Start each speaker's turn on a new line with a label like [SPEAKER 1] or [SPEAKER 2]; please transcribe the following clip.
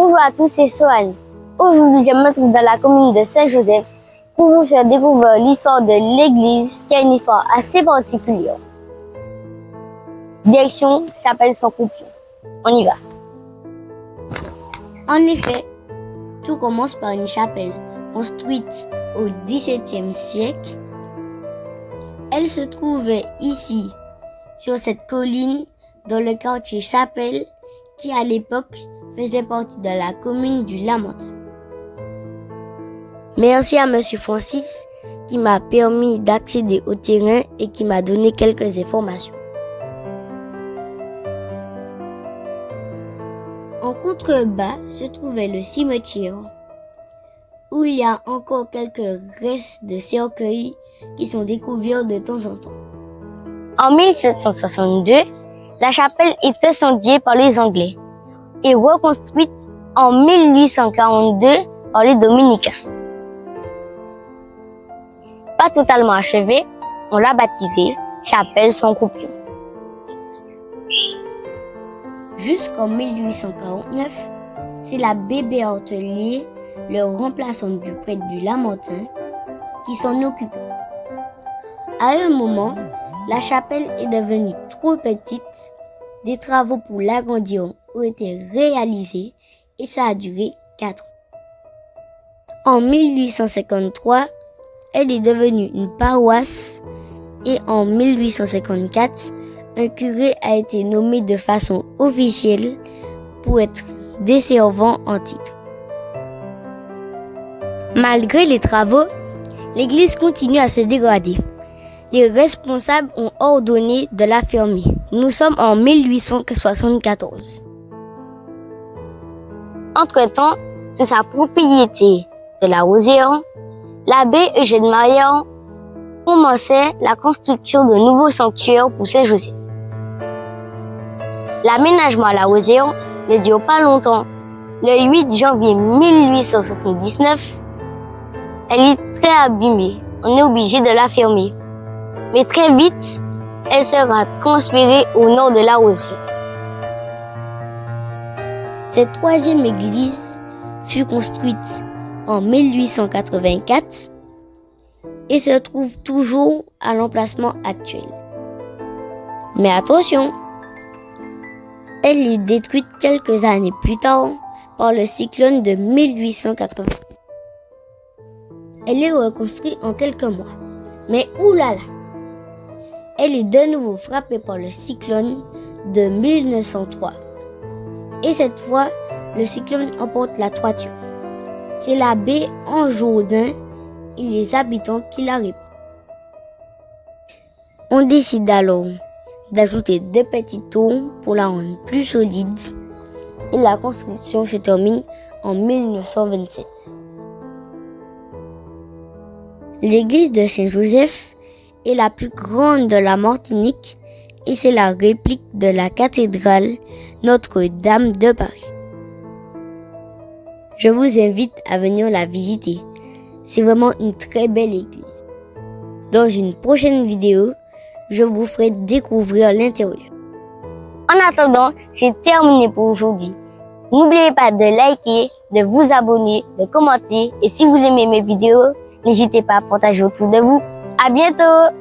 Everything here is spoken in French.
[SPEAKER 1] Bonjour à tous, c'est Sohan. Aujourd'hui, je me trouve dans la commune de Saint-Joseph pour vous faire découvrir l'histoire de l'église qui a une histoire assez particulière. Direction Chapelle sans coupure. On y va. En effet, tout commence par une chapelle construite au XVIIe siècle. Elle se trouvait ici, sur cette colline, dans le quartier Chapelle, qui à l'époque faisait partie de la commune du Lamentin. Merci à Monsieur Francis qui m'a permis d'accéder au terrain et qui m'a donné quelques informations. En contrebas se trouvait le cimetière, où il y a encore quelques restes de cercueils qui sont découverts de temps en temps. En 1762, la chapelle est incendiée par les Anglais et reconstruite en 1842 par les Dominicains. Pas totalement achevée, on l'a baptisée Chapelle sans coupure. Jusqu'en 1849, c'est l'abbé Béartelier, le remplaçant du prêtre du Lamentin, qui s'en occupait. À un moment, la chapelle est devenue trop petite, des travaux pour l'agrandir ont été réalisés et ça a duré 4 ans. En 1853, elle est devenue une paroisse et en 1854, un curé a été nommé de façon officielle pour être desservant en titre. Malgré les travaux, l'église continue à se dégrader. Les responsables ont ordonné de la fermer. Nous sommes en 1874. Entre-temps, sous sa propriété de la Rosière, l'abbé Eugène Maillard commençait la construction de nouveaux sanctuaires pour Saint-Joseph. L'aménagement à la Rosière ne dure pas longtemps. Le 8 janvier 1879, elle est très abîmée. On est obligé de la fermer. Mais très vite, elle sera transférée au nord de la Rosière. Cette troisième église fut construite en 1884 et se trouve toujours à l'emplacement actuel. Mais attention, elle est détruite quelques années plus tard par le cyclone de 1880. Elle est reconstruite en quelques mois. Mais oulala, elle est de nouveau frappée par le cyclone de 1903. Et cette fois, le cyclone emporte la toiture. C'est l'abbé Anjourdin et les habitants qui la réparent. On décide alors d'ajouter 2 petits tours pour la rendre plus solide et la construction se termine en 1927. L'église de Saint-Joseph est la plus grande de la Martinique et c'est la réplique de la cathédrale Notre-Dame de Paris. Je vous invite à venir la visiter. C'est vraiment une très belle église. Dans une prochaine vidéo, je vous ferai découvrir l'intérieur. En attendant, c'est terminé pour aujourd'hui. N'oubliez pas de liker, de vous abonner, de commenter et si vous aimez mes vidéos, n'hésitez pas à partager autour de vous. À bientôt!